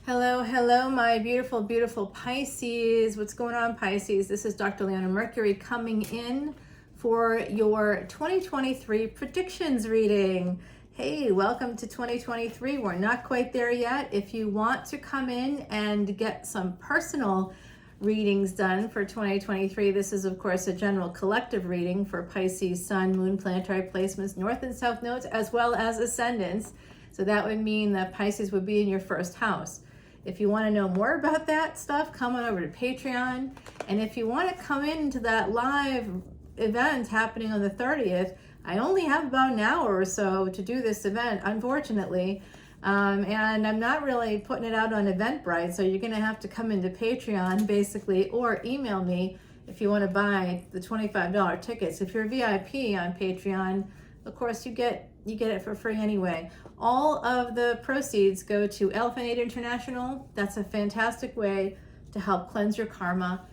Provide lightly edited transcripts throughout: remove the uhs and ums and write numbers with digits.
Hello, hello, my beautiful, beautiful Pisces. What's going on, Pisces? This is Dr. Leona Mercury coming in for your 2023 predictions reading. Hey, welcome to 2023. We're not quite there yet. If you want to come in and get some personal readings done for 2023, this is, of course, a general collective reading for Pisces, Sun, Moon, planetary placements, North and South nodes, as well as ascendants. So that would mean that Pisces would be in your first house. If you want to know more about that stuff, come on over to Patreon. And if you want to come into that live event happening on the 30th, I only have about an hour or so to do this event, unfortunately. And I'm not really putting it out on Eventbrite, so you're going to have to come into Patreon, basically, or email me if you want to buy the $25 tickets. If you're a VIP on Patreon, of course, you get it for free anyway. All of the proceeds go to Elephant Aid International. That's a fantastic way to help cleanse your karma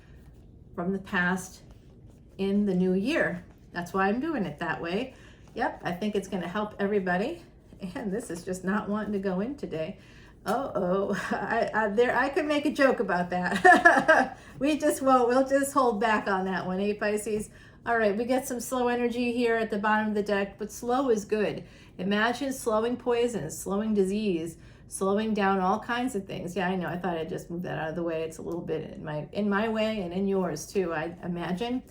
from the past in the new year. That's why I'm doing it that way. Yep, I think it's going to help everybody. And this is just not wanting to go in today. I could make a joke about that. We just won't. We'll just hold back on that one, Pisces? All right, we get some slow energy here at the bottom of the deck, but slow is good. Imagine slowing poison, slowing disease, slowing down all kinds of things. Yeah, I know. I thought I'd just move that out of the way. It's a little bit in my way and in yours too, I imagine.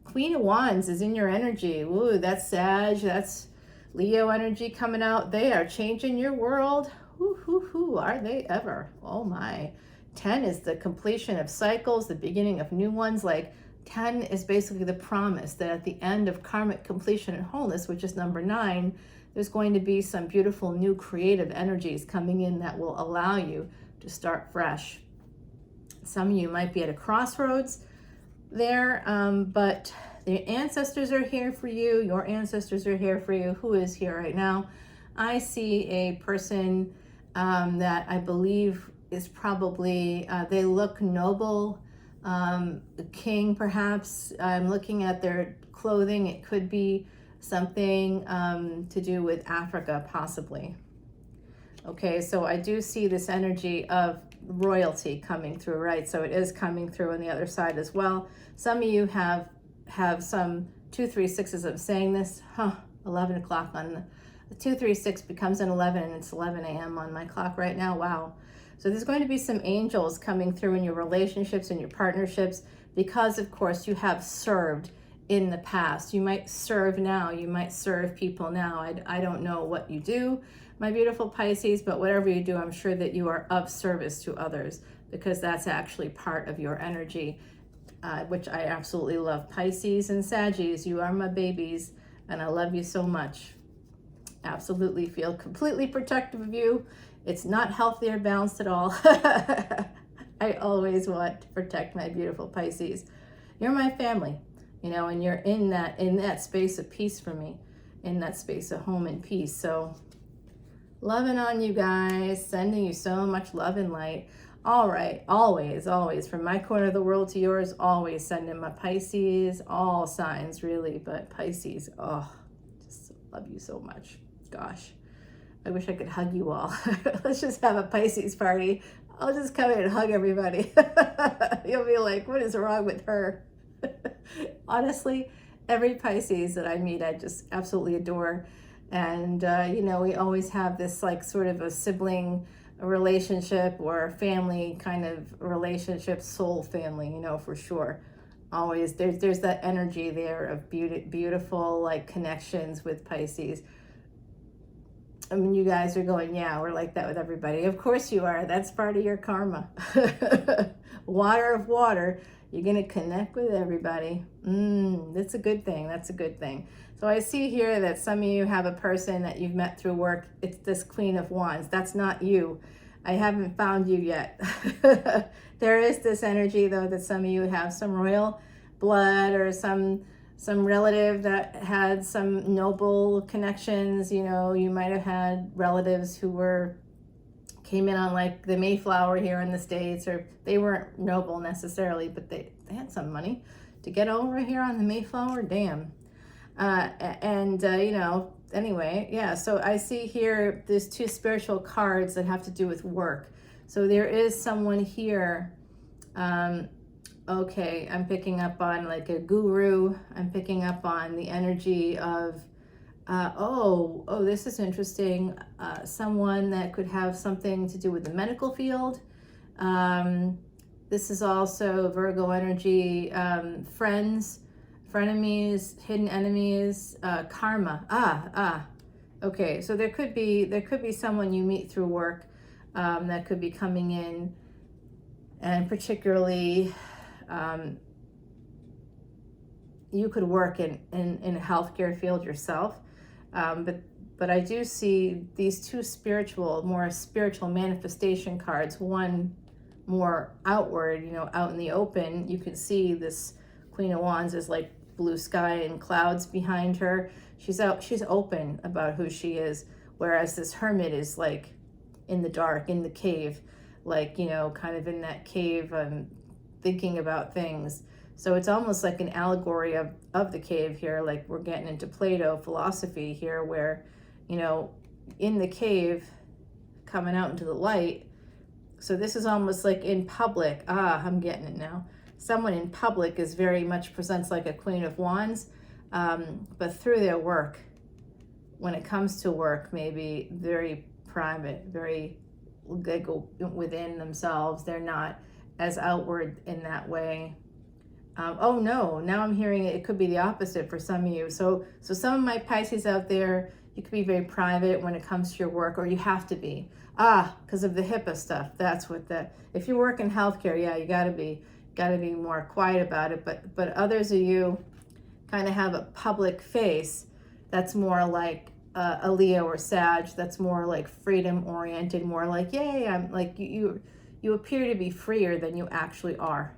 Queen of Wands is in your energy. Ooh, that's Sag. That's Leo energy coming out. They are changing your world. Are they ever? Oh my. 10 is the completion of cycles, the beginning of new ones. Like 10 is basically the promise that at the end of karmic completion and wholeness, which is number 9, there's going to be some beautiful new creative energies coming in that will allow you to start fresh. Some of you might be at a crossroads there, but the ancestors are here for you. Your ancestors are here for you. Who is here right now? I see a person that I believe is probably, they look noble, king perhaps. I'm looking at their clothing. It could be something to do with Africa, possibly. Okay, so I do see this energy of royalty coming through, right? So it is coming through on the other side as well. Some of you have some 2, 3, 6s. I'm saying this, 11 o'clock on the 2, 3, 6 becomes an 11, and it's 11 a.m. on my clock right now. Wow. So there's going to be some angels coming through in your relationships and your partnerships because, of course, you have served in the past. You might serve now. You might serve people now. I don't know what you do, my beautiful Pisces, but whatever you do, I'm sure that you are of service to others because that's actually part of your energy, which I absolutely love. Pisces and Saggies, you are my babies, and I love you so much. Absolutely feel completely protective of you. It's not healthy or balanced at all. I always want to protect my beautiful Pisces. You're my family, you know, and you're in that space of peace for me, in that space of home and peace. So loving on you guys, sending you so much love and light. All right, always, always, from my corner of the world to yours, always sending my Pisces, all signs really, but Pisces, oh, just love you so much. Gosh, I wish I could hug you all. Let's just have a Pisces party. I'll just come in and hug everybody. You'll be like, what is wrong with her? Honestly, every Pisces that I meet, I just absolutely adore. And, you know, we always have this like sort of a sibling relationship or family kind of relationship, soul family, you know, for sure. Always, there's that energy there of beautiful like connections with Pisces. I mean, you guys are going, yeah, we're like that with everybody. Of course you are. That's part of your karma. Water of water. You're going to connect with everybody. That's a good thing. That's a good thing. So I see here that some of you have a person that you've met through work. It's this Queen of Wands. That's not you. I haven't found you yet. There is this energy, though, that some of you have some royal blood or some relative that had some noble connections. You know, you might have had relatives who came in on like the Mayflower here in the States, or they weren't noble necessarily, but they had some money to get over here on the Mayflower. Damn. You know, anyway, yeah, so I see here there's 2 spiritual cards that have to do with work. So there is someone here. Okay, I'm picking up on like a guru. I'm picking up on the energy of, this is interesting. Someone that could have something to do with the medical field. This is also Virgo energy, friends, frenemies, hidden enemies, karma. Okay, so there could be someone you meet through work that could be coming in, and particularly you could work in a healthcare field yourself, but I do see these two more spiritual manifestation cards. One more outward, out in the open. You can see this Queen of Wands is like blue sky and clouds behind her. She's open about who she is, whereas this Hermit is like in the dark, in the cave, like, kind of in that cave, thinking about things. So it's almost like an allegory of the cave here, like we're getting into Plato philosophy here, where, in the cave, coming out into the light. So this is almost like in public. I'm getting it now. Someone in public is very much presents like a Queen of Wands, but through their work, when it comes to work, maybe very private, they go within themselves. They're not as outward in that way. Oh no, now I'm hearing it could be the opposite for some of you. So some of my Pisces out there, you could be very private when it comes to your work, or you have to be. Because of the HIPAA stuff. That's what if you work in healthcare, yeah, you gotta be more quiet about it. But others of you kind of have a public face that's more like a Leo or Sag, that's more like freedom oriented, more like, yay, I'm like, you appear to be freer than you actually are.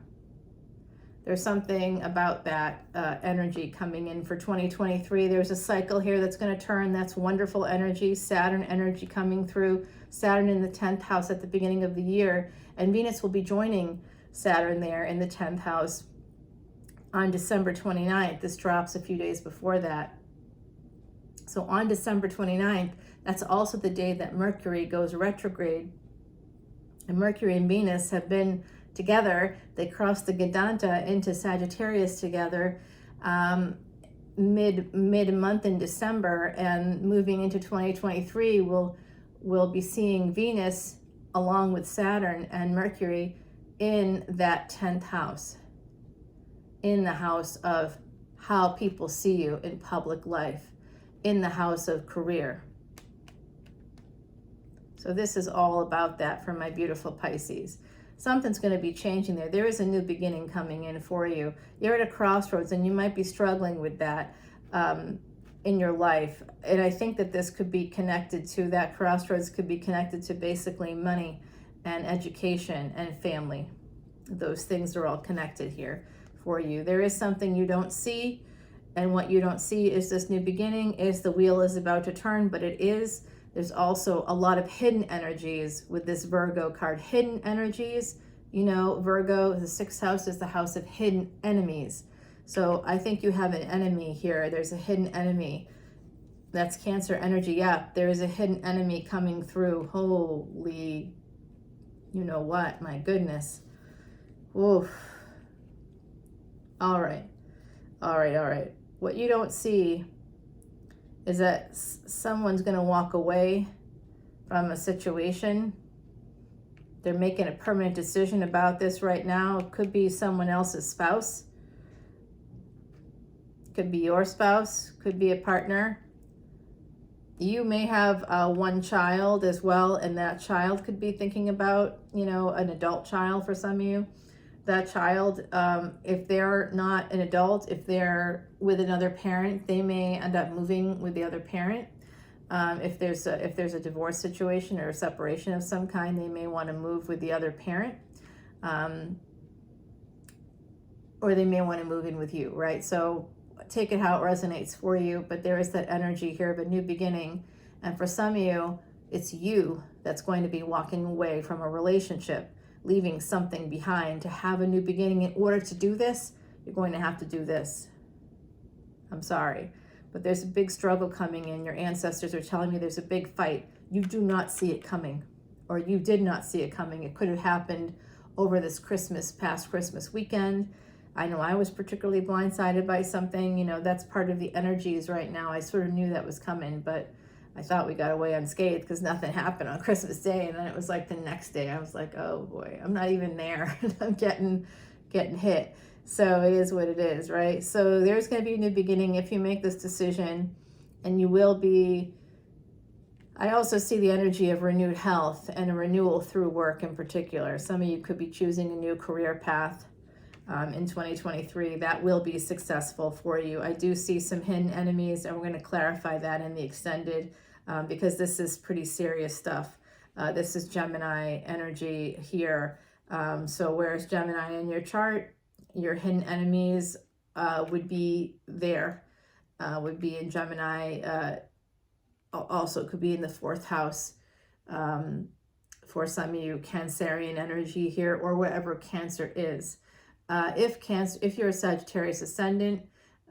There's something about that energy coming in for 2023. There's a cycle here that's going to turn. That's wonderful energy. Saturn energy coming through. Saturn in the 10th house at the beginning of the year. And Venus will be joining Saturn there in the 10th house on December 29th. This drops a few days before that. So on December 29th, that's also the day that Mercury goes retrograde. And Mercury and Venus have been together. They crossed the Gadanta into Sagittarius together mid-month in December, and moving into 2023, we'll be seeing Venus along with Saturn and Mercury in that 10th house, in the house of how people see you in public life, in the house of career. So this is all about that for my beautiful Pisces. Something's going to be changing there. There is a new beginning coming in for you. You're at a crossroads, and you might be struggling with that in your life. And I think that this could be connected to, that crossroads could be connected to basically money and education and family. Those things are all connected here for you. There is something you don't see, and what you don't see is this new beginning, is the wheel is about to turn, but it is. There's also a lot of hidden energies with this Virgo card. Hidden energies, Virgo, the 6th house is the house of hidden enemies. So I think you have an enemy here. There's a hidden enemy. That's Cancer energy. Yeah, there is a hidden enemy coming through. Holy, you know what? My goodness. Oof. All right. What you don't see is that someone's going to walk away from a situation. They're making a permanent decision about this right now. It could be someone else's spouse. Could be your spouse. Could be a partner. You may have one child as well, and that child could be thinking about, an adult child for some of you. That child, if they're not an adult, if they're with another parent, they may end up moving with the other parent. If there's a divorce situation or a separation of some kind, they may want to move with the other parent, or they may want to move in with you, right? So take it how it resonates for you, but there is that energy here of a new beginning. And for some of you, it's you that's going to be walking away from a relationship, leaving something behind to have a new beginning. In order to do this, you're going to have to do this. I'm sorry, but there's a big struggle coming in. Your ancestors are telling me there's a big fight. You do not see it coming. or you did not see it coming. It could have happened over this past Christmas weekend. I know I was particularly blindsided by something, you know, that's part of the energies right now. I sort of knew that was coming, but I thought we got away unscathed because nothing happened on Christmas Day. And then it was like the next day, I was like, oh boy, I'm not even there. I'm getting hit. So it is what it is, right? So there's going to be a new beginning if you make this decision, and you will be. I also see the energy of renewed health and a renewal through work in particular. Some of you could be choosing a new career path in 2023. That will be successful for you. I do see some hidden enemies, and we're going to clarify that in the extended because this is pretty serious stuff. This is Gemini energy here. So where's Gemini in your chart? Your hidden enemies would be there, would be in Gemini. Also could be in the 4th house. For some of you, Cancerian energy here, or whatever Cancer is. If you're a Sagittarius ascendant,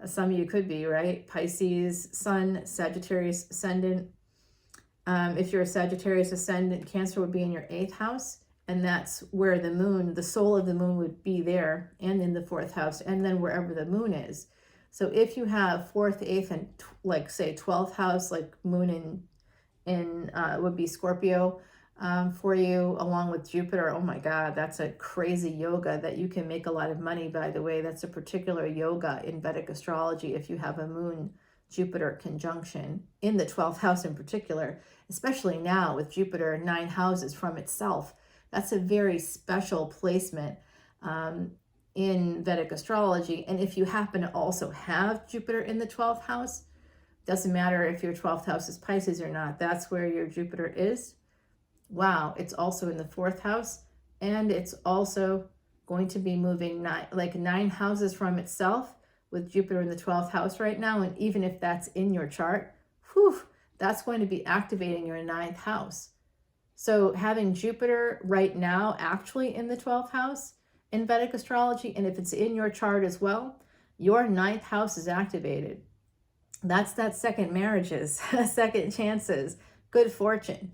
some of you could be, right? Pisces sun, Sagittarius ascendant. If you're a Sagittarius ascendant, Cancer would be in your 8th house, and that's where the moon, the soul of the moon would be there, and in the 4th house, and then wherever the moon is. So if you have 4th, 8th, and like say 12th house, like moon in would be Scorpio for you, along with Jupiter. Oh my God, that's a crazy yoga that you can make a lot of money, by the way. That's a particular yoga in Vedic astrology if you have a moon Jupiter conjunction in the 12th house in particular, especially now with Jupiter 9 houses from itself. That's a very special placement in Vedic astrology. And if you happen to also have Jupiter in the 12th house, doesn't matter if your 12th house is Pisces or not, that's where your Jupiter is. Wow, it's also in the 4th house, and it's also going to be moving 9 houses from itself with Jupiter in the 12th house right now. And even if that's in your chart, that's going to be activating your 9th house. So having Jupiter right now actually in the 12th house in Vedic astrology, and if it's in your chart as well, your 9th house is activated. That's that second marriages, second chances, good fortune.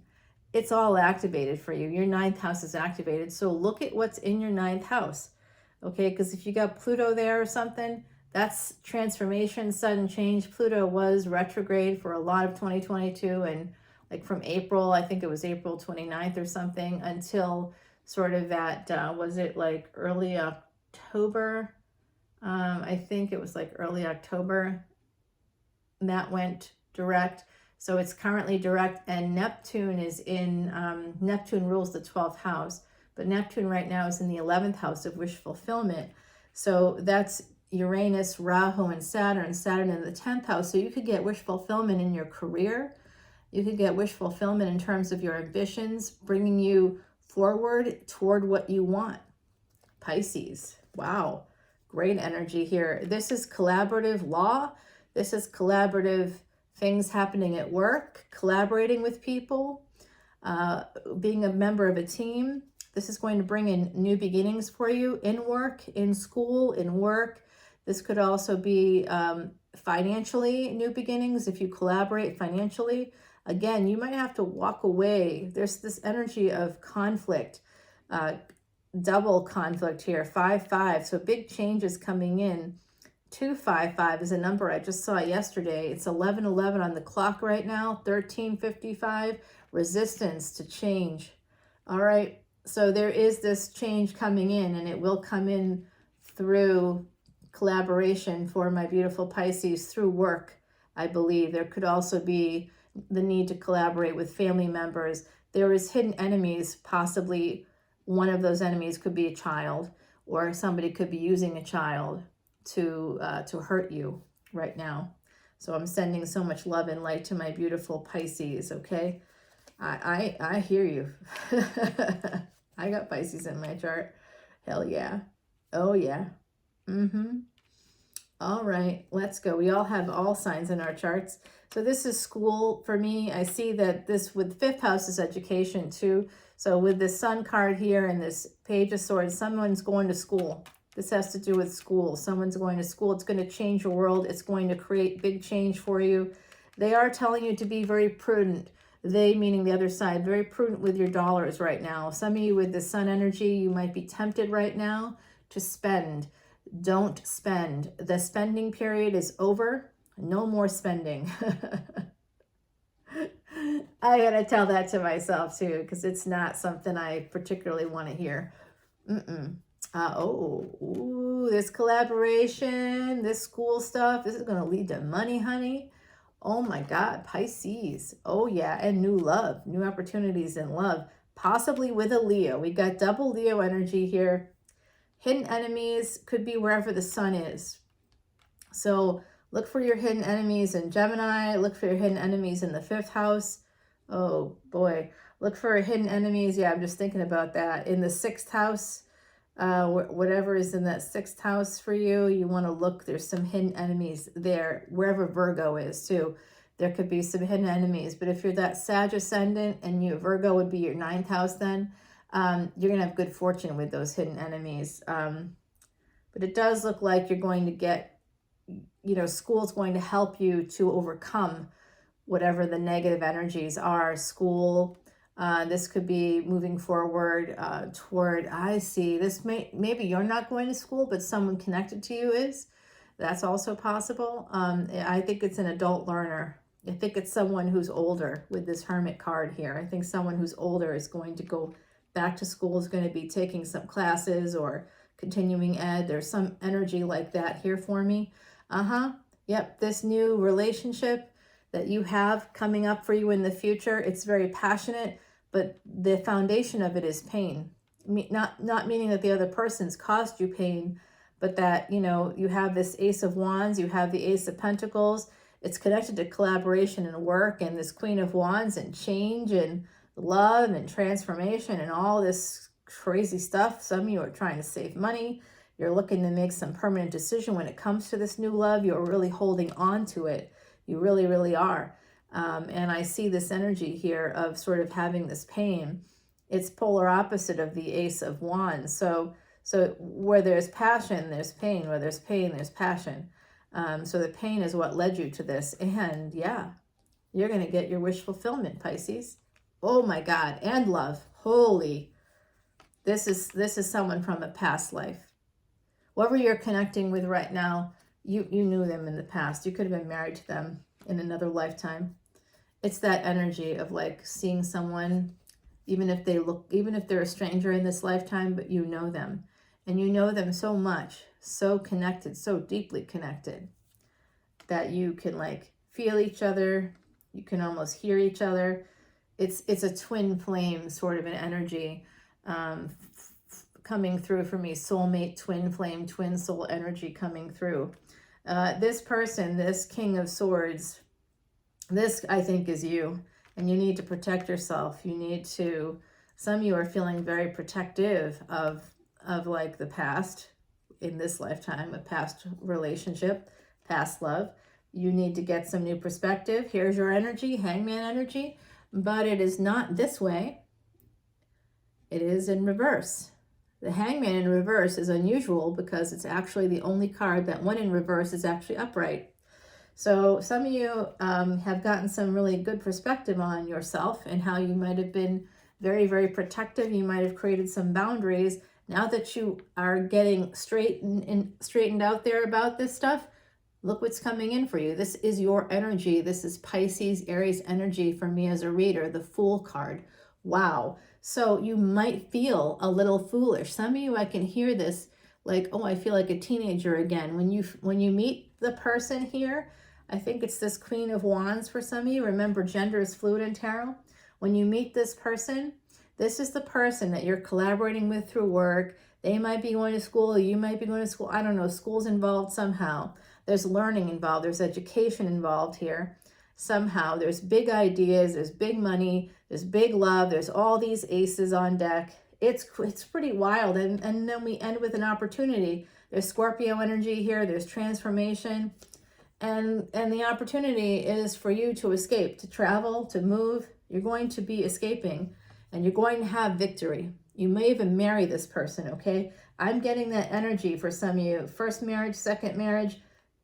It's all activated for you. Your 9th house is activated. So look at what's in your 9th house, okay? Because if you got Pluto there or something, that's transformation, sudden change. Pluto was retrograde for a lot of 2022, and like from April, I think it was April 29th or something, until sort of that, was it like early October? I think it was like early October that went direct. So it's currently direct, and Neptune is in, Neptune rules the 12th house, but Neptune right now is in the 11th house of wish fulfillment. So that's Uranus, Rahu, and Saturn in the 10th house. So you could get wish fulfillment in your career. You could get wish fulfillment in terms of your ambitions, bringing you forward toward what you want. Pisces, wow, great energy here. This is collaborative law. This is collaborative things happening at work, collaborating with people, being a member of a team. This is going to bring in new beginnings for you in work, in school, in work. This could also be financially new beginnings if you collaborate financially. Again, you might have to walk away. There's this energy of conflict, double conflict here, 5-5. So big changes coming in. 255 is a number I just saw yesterday. It's 11:11 on the clock right now, 13:55. Resistance to change. All right. So there is this change coming in, and it will come in through collaboration for my beautiful Pisces, through work, I believe. There could also be the need to collaborate with family members. There is hidden enemies. Possibly one of those enemies could be a child, or somebody could be using a child to hurt you right now. So I'm sending so much love and light to my beautiful Pisces, okay? I hear you. I got Pisces in my chart. Hell yeah. Oh yeah. All right, let's go. We all have all signs in our charts. So this is school for me. I see that this with 5th house is education too. So with this Sun card here and this Page of Swords, someone's going to school. This has to do with school. Someone's going to school. It's going to change your world. It's going to create big change for you. They are telling you to be very prudent. They, meaning the other side, very prudent with your dollars right now. Some of you with the sun energy, you might be tempted right now to spend. Don't spend. The spending period is over. No more spending. I gotta tell that to myself too, because it's not something I particularly want to hear. This collaboration, this school stuff, this is going to lead to money, honey. Oh my God, Pisces. Oh yeah, and new love, new opportunities in love, possibly with a Leo. We got double Leo energy here. Hidden enemies could be wherever the sun is. So look for your hidden enemies in Gemini. Look for your hidden enemies in the 5th house. Oh boy, look for hidden enemies. Yeah, I'm just thinking about that. In the 6th house, whatever is in that 6th house for you, you want to look. There's some hidden enemies there, wherever Virgo is too. There could be some hidden enemies. But if you're that Sag ascendant and Virgo would be your 9th house, then you're going to have good fortune with those hidden enemies. But it does look like you're going to get, school's going to help you to overcome whatever the negative energies are. School, this could be moving forward toward, I see, this maybe you're not going to school, but someone connected to you is. That's also possible. I think it's an adult learner. I think it's someone who's older with this Hermit card here. I think someone who's older is going to go back to school, is going to be taking some classes or continuing ed. There's some energy like that here for me. Yep, this new relationship that you have coming up for you in the future, it's very passionate, but the foundation of it is pain. Not meaning that the other person's caused you pain, but that, you have this Ace of Wands, you have the Ace of Pentacles. It's connected to collaboration and work, and this Queen of Wands and change and love and transformation and all this crazy stuff. Some of you are trying to save money. You're looking to make some permanent decision when it comes to this new love. You're really holding on to it. You really, really are. And I see this energy here of sort of having this pain. It's polar opposite of the Ace of Wands. So where there's passion, there's pain. Where there's pain, there's passion. So the pain is what led you to this. And yeah, you're going to get your wish fulfillment, Pisces. Oh my God. And love. Holy. This is someone from a past life. Whoever you're connecting with right now, you knew them in the past. You could have been married to them in another lifetime. It's that energy of like seeing someone, even if they're a stranger in this lifetime, but you know them. And you know them so much, so connected, so deeply connected, that you can like feel each other. You can almost hear each other. It's a twin flame sort of an energy coming through for me. Soulmate, twin flame, twin soul energy coming through. This person, this King of Swords, this I think is you, and you need to protect yourself. You need to, some of you are feeling very protective of like the past in this lifetime, a past relationship, past love. You need to get some new perspective. Here's your energy, Hangman energy, but it is not this way. It is in reverse. The Hangman in reverse is unusual because it's actually the only card that when in reverse is actually upright. So some of you have gotten some really good perspective on yourself and how you might have been very, very protective. You might have created some boundaries. Now that you are getting straightened out there about this stuff, look what's coming in for you. This is your energy. This is Pisces, Aries energy for me as a reader, the Fool card. Wow. So you might feel a little foolish. Some of you, I can hear this like, oh, I feel like a teenager again. When you meet the person here, I think it's this Queen of Wands for some of you. Remember, gender is fluid in tarot. When you meet this person, this is the person that you're collaborating with through work. They might be going to school. You might be going to school. I don't know. School's involved somehow. There's learning involved. There's education involved here. Somehow there's big ideas. There's big money. There's big love. There's all these aces on deck. It's pretty wild. And then we end with an opportunity. There's Scorpio energy here. There's transformation. And the opportunity is for you to escape, to travel, to move. You're going to be escaping and you're going to have victory. You may even marry this person, okay? I'm getting that energy for some of you. First marriage, second marriage.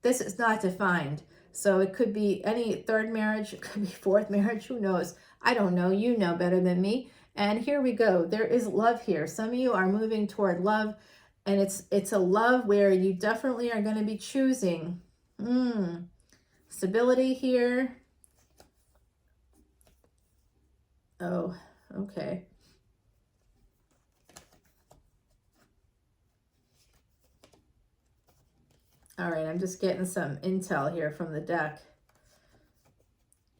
This is not defined. So it could be any third marriage, it could be fourth marriage, who knows? I don't know, you know better than me. And here we go. There is love here. Some of you are moving toward love, and it's a love where you definitely are going to be choosing stability here. Oh, okay. All right, I'm just getting some intel here from the deck.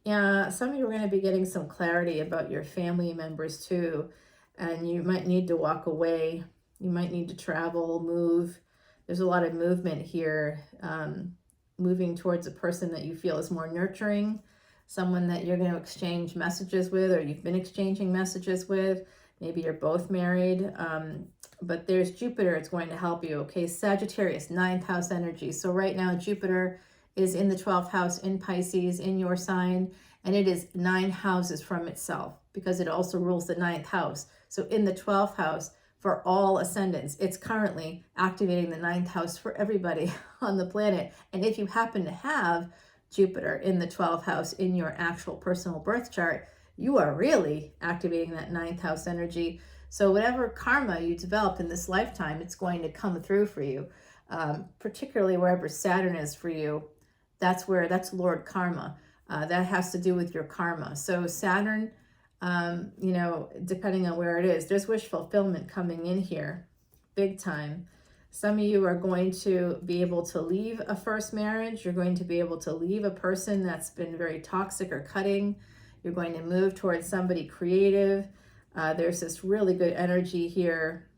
Yeah, some of you are going to be getting some clarity about your family members too, and you might need to walk away. You might need to travel, move. There's a lot of movement here, moving towards a person that you feel is more nurturing, someone that you're going to exchange messages with, or you've been exchanging messages with. Maybe you're both married, but there's Jupiter. It's going to help you. Okay, Sagittarius, 9th house energy. So right now, Jupiter is in the 12th house in Pisces, in your sign, and it is 9 houses from itself because it also rules the 9th house. So in the 12th house, for all ascendants, it's currently activating the 9th house for everybody on the planet. And if you happen to have Jupiter in the 12th house in your actual personal birth chart, you are really activating that 9th house energy. So whatever karma you developed in this lifetime, it's going to come through for you, particularly wherever Saturn is for you. That's Lord Karma. That has to do with your karma. So Saturn, you know, depending on where it is, there's wish fulfillment coming in here, big time. Some of you are going to be able to leave a first marriage. You're going to be able to leave a person that's been very toxic or cutting. You're going to move towards somebody creative. There's this really good energy here.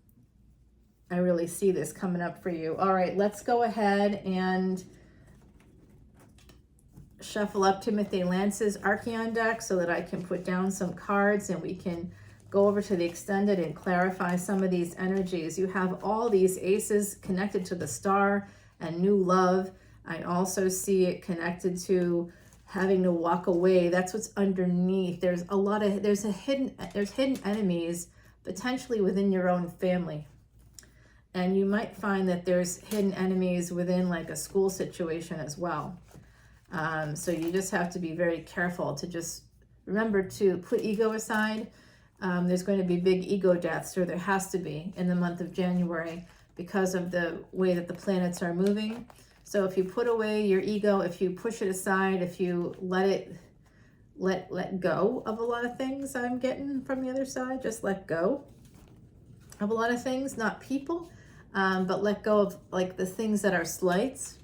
I really see this coming up for you. All right, let's go ahead and shuffle up Timothy Lance's Archeon deck so that I can put down some cards and we can go over to the extended and clarify some of these energies. You have all these aces connected to the star and new love. I also see it connected to having to walk away. That's what's underneath. There's hidden enemies potentially within your own family. And you might find that there's hidden enemies within like a school situation as well. So you just have to be very careful to just remember to put ego aside. There's going to be big ego deaths, or there has to be in the month of January because of the way that the planets are moving. So if you put away your ego, if you push it aside, if you let go of a lot of things, I'm getting from the other side, just let go of a lot of things, not people, but let go of like the things that are slights.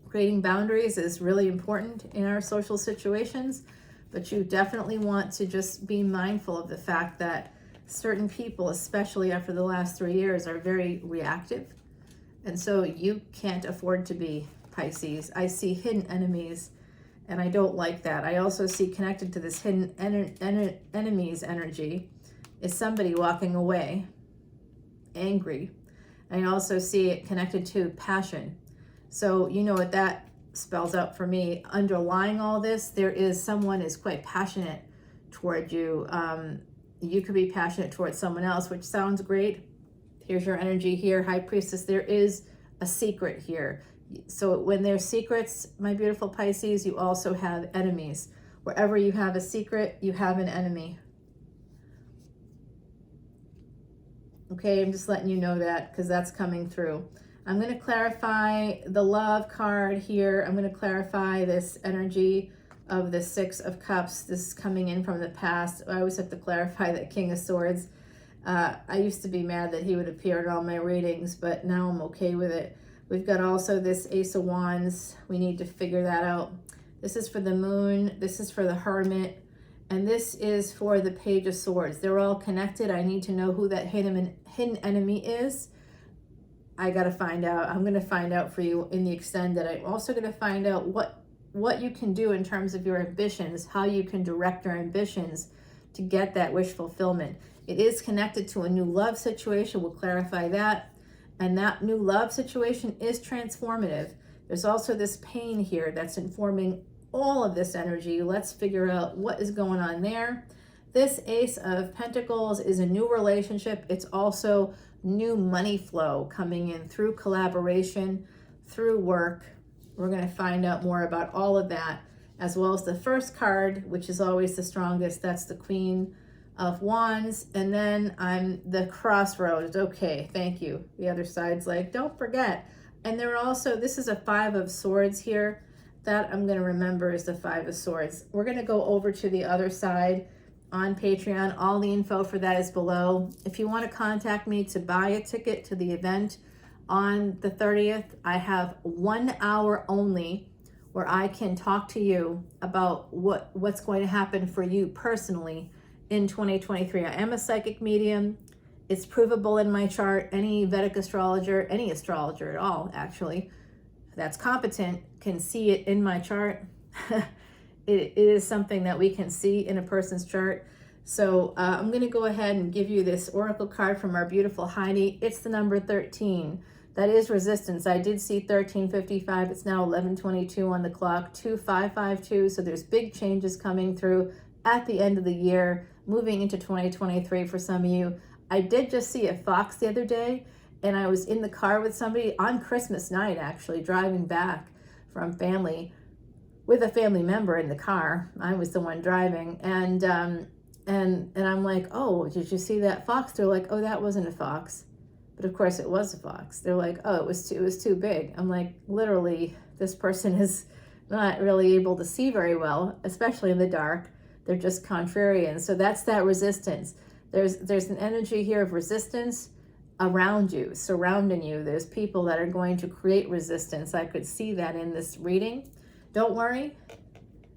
Creating boundaries is really important in our social situations, but you definitely want to just be mindful of the fact that certain people, especially after the last 3 years, are very reactive. And so you can't afford to be, Pisces. I see hidden enemies, and I don't like that. I also see connected to this hidden enemies energy is somebody walking away, angry. I also see it connected to passion. So you know what that spells out for me. Underlying all this, there is someone is quite passionate toward you. You could be passionate towards someone else, which sounds great. Here's your energy here, High Priestess. There is a secret here. So when there's secrets, my beautiful Pisces, you also have enemies. Wherever you have a secret, you have an enemy. Okay, I'm just letting you know that because that's coming through. I'm going to clarify the love card here. I'm going to clarify this energy of the 6 of Cups. This is coming in from the past. I always have to clarify that King of Swords. I used to be mad that he would appear in all my readings, but now I'm okay with it. We've got also this Ace of Wands. We need to figure that out. This is for the Moon. This is for the Hermit. And this is for the Page of Swords. They're all connected. I need to know who that hidden enemy is. I got to find out. I'm going to find out for you in the extended. I'm also going to find out what you can do in terms of your ambitions, how you can direct your ambitions to get that wish fulfillment. It is connected to a new love situation. We'll clarify that. And that new love situation is transformative. There's also this pain here that's informing all of this energy. Let's figure out what is going on there. This Ace of Pentacles is a new relationship. It's also new money flow coming in through collaboration, through work. We're going to find out more about all of that. as well as the first card, which is always the strongest. That's the Queen of Wands. And then I'm the Crossroads. Okay, thank you. The other side's like, don't forget. And there are also, this is a Five of Swords here. That I'm going to remember is the Five of Swords. We're going to go over to the other side on Patreon. All the info for that is below. If you want to contact me to buy a ticket to the event on the 30th, I have 1 hour only where I can talk to you about what's going to happen for you personally in 2023. I am a psychic medium. It's provable in my chart. Any Vedic astrologer, any astrologer at all, actually, that's competent can see it in my chart. It is something that we can see in a person's chart. So I'm going to go ahead and give you this oracle card from our beautiful Heidi. It's the number 13. That is resistance. I did see 1355. It's now 11:22 on the clock, 2552. So there's big changes coming through at the end of the year, moving into 2023 for some of you. I did just see a fox the other day, and I was in the car with somebody on Christmas night, actually, driving back from family with a family member in the car. I was the one driving, and I'm like, oh, did you see that fox? They're like, oh, that wasn't a fox. But of course it was a fox. They're like, oh, it was too big. I'm like, literally, this person is not really able to see very well, especially in the dark. They're just contrarian. So that's that resistance. There's an energy here of resistance around you, surrounding you. There's people that are going to create resistance. I could see that in this reading. Don't worry,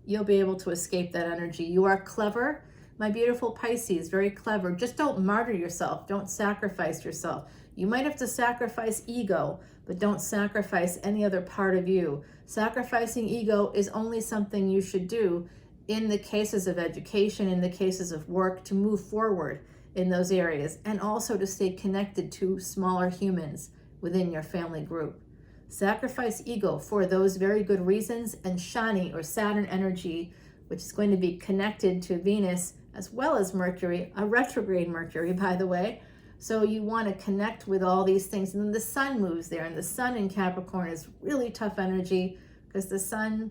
you'll be able to escape that energy. You are clever, my beautiful Pisces, very clever. Just don't martyr yourself. Don't sacrifice yourself. You might have to sacrifice ego, but don't sacrifice any other part of you. Sacrificing ego is only something you should do in the cases of education, in the cases of work, to move forward in those areas, and also to stay connected to smaller humans within your family group. Sacrifice ego for those very good reasons, and Shani or Saturn energy, which is going to be connected to Venus as well as Mercury, a retrograde Mercury, by the way. So you want to connect with all these things. And then the sun moves there, and the sun in Capricorn is really tough energy because the sun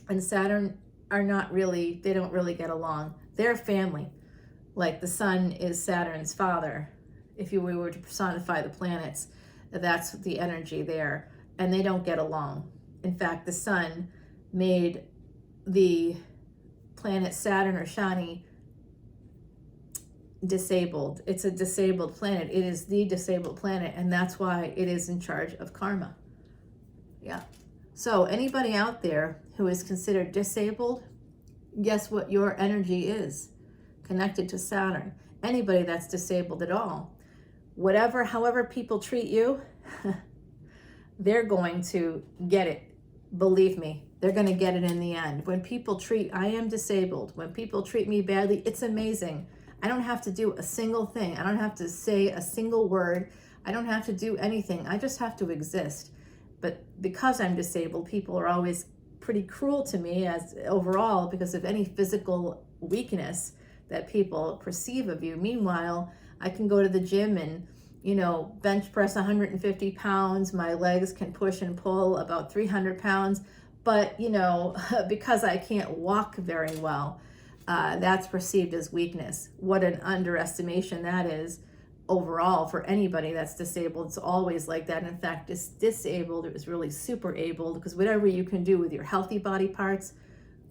and Saturn are not really, they don't really get along. They're family. Like the sun is Saturn's father. If we were to personify the planets, that's the energy there. And they don't get along. In fact, the sun made the planet Saturn or Shani disabled. It's a disabled planet. It is the disabled planet, and that's why it is in charge of karma. Yeah. So anybody out there who is considered disabled, guess what your energy is? Connected to Saturn. Anybody that's disabled at all. Whatever, however people treat you, they're going to get it. Believe me, they're going to get it in the end. When people I am disabled. When people treat me badly, it's amazing. I don't have to do a single thing. I don't have to say a single word. I don't have to do anything. I just have to exist. But because I'm disabled, people are always pretty cruel to me as overall because of any physical weakness that people perceive of you. Meanwhile, I can go to the gym and, bench press 150 pounds. My legs can push and pull about 300 pounds. But, because I can't walk very well, that's perceived as weakness. What an underestimation that is overall for anybody that's disabled. It's always like that. In fact, disabled, it was really super abled, because whatever you can do with your healthy body parts,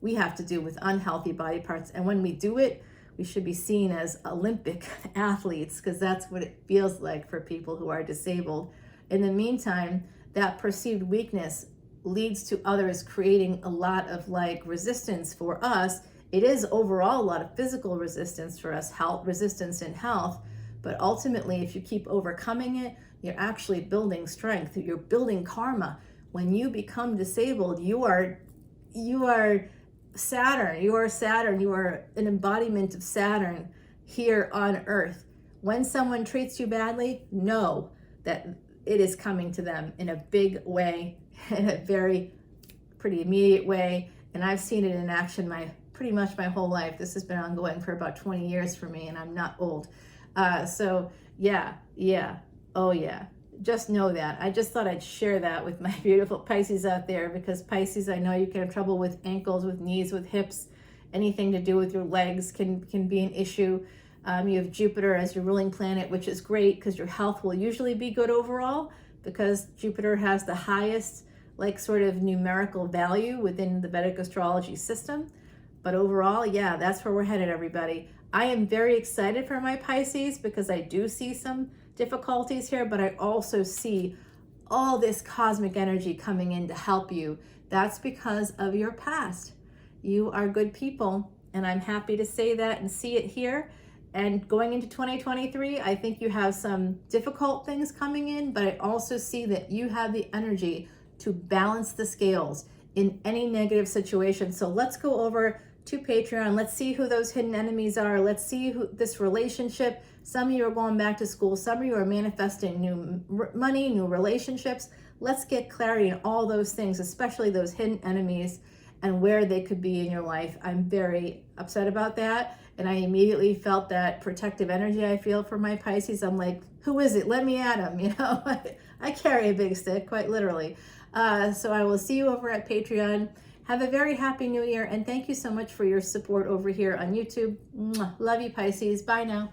we have to do with unhealthy body parts. And when we do it, we should be seen as Olympic athletes, because that's what it feels like for people who are disabled. In the meantime, that perceived weakness leads to others creating a lot of resistance for us. It is overall a lot of physical resistance for us, health resistance in health, but ultimately if you keep overcoming it, you're actually building strength, you're building karma. When you become disabled, you are Saturn, you are an embodiment of Saturn here on Earth. When someone treats you badly, know that it is coming to them in a big way, in a very pretty immediate way. And I've seen it in action pretty much my whole life. This has been ongoing for about 20 years for me, and I'm not old. So yeah, oh yeah. just know that. I just thought I'd share that with my beautiful Pisces out there, because Pisces, I know you can have trouble with ankles, with knees, with hips, anything to do with your legs can be an issue. You have Jupiter as your ruling planet, which is great because your health will usually be good overall, because Jupiter has the highest like sort of numerical value within the Vedic astrology system. But overall, yeah, that's where we're headed, everybody. I am very excited for my Pisces because I do see some difficulties here, but I also see all this cosmic energy coming in to help you. That's because of your past. You are good people, and I'm happy to say that and see it here. And going into 2023, I think you have some difficult things coming in, but I also see that you have the energy to balance the scales in any negative situation. So let's go over to Patreon. Let's see who those hidden enemies are. Let's see who this relationship. Some of you are going back to school. Some of you are manifesting new money, new relationships. Let's get clarity in all those things, especially those hidden enemies and where they could be in your life. I'm very upset about that. And I immediately felt that protective energy I feel for my Pisces. I'm like, who is it? Let me at him. You know, I carry a big stick, quite literally. So I will see you over at Patreon. Have a very happy new year. And thank you so much for your support over here on YouTube. Mwah. Love you, Pisces. Bye now.